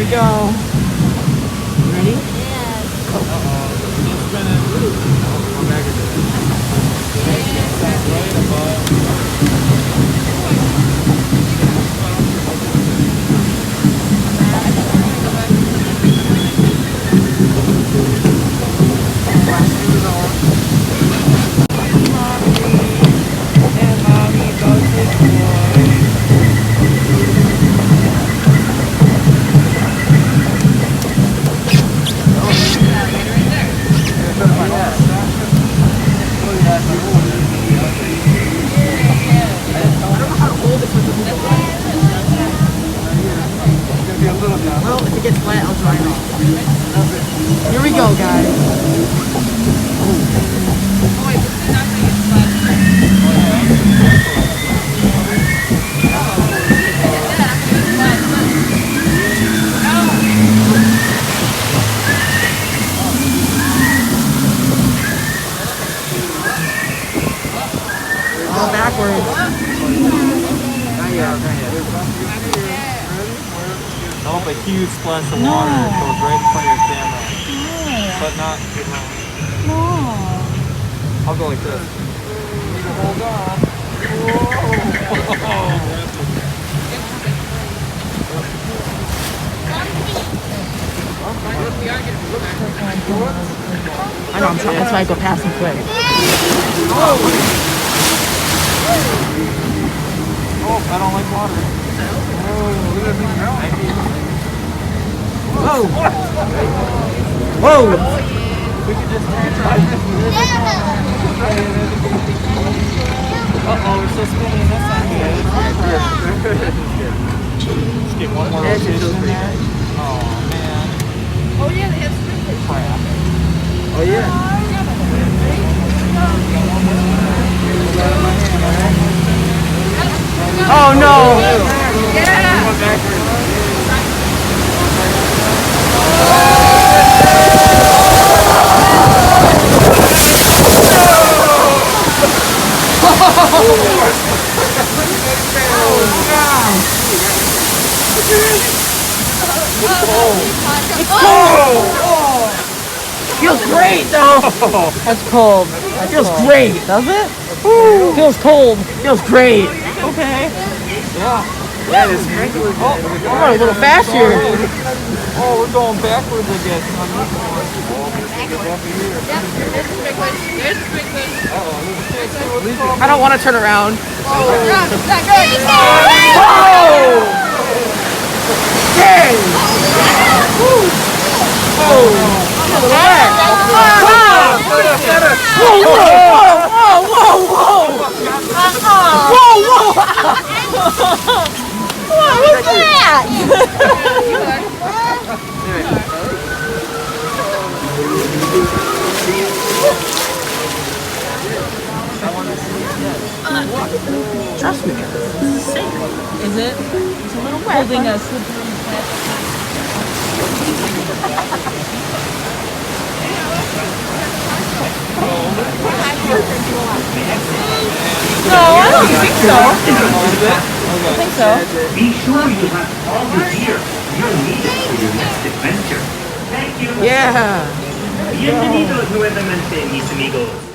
we go. Ready? Yes. Still spinning. One back into it. Right above. Well, if it gets wet, I'll dry it off. Here we go, guys. All backwards. I hope a huge splash of water goes right in front of your camera. But not, I'll go like this. Hold on. I know, I'm trying. That's why I go past him quick. Oh, I don't like water. Whoa! Whoa! We could just try this. Uh-oh, we're still spinning this side here. Just get one more rotation in there. Oh, man. Oh yeah, they have sprinklers. Crap. Oh, yeah. Oh, no! Yeah. It's cold! Feels great though! That's cold. That feels great, does it? Feels cold. Feels great. Okay. Yeah. Yeah, this sprinklers. Oh, a little faster. Oh, we're going backwards again. There's sprinklers. There's sprinklers. I don't want to turn around. Oh, not good. Whoa! Dang! Whoa! What was that? Trust me, it's safe. Is it? It's a little wet. Holding us. No, I don't think so. I think so. Be sure you have all the gear you'll need for your next adventure. Thank you. Yeah. Bienvenidos nuevamente, mis amigos.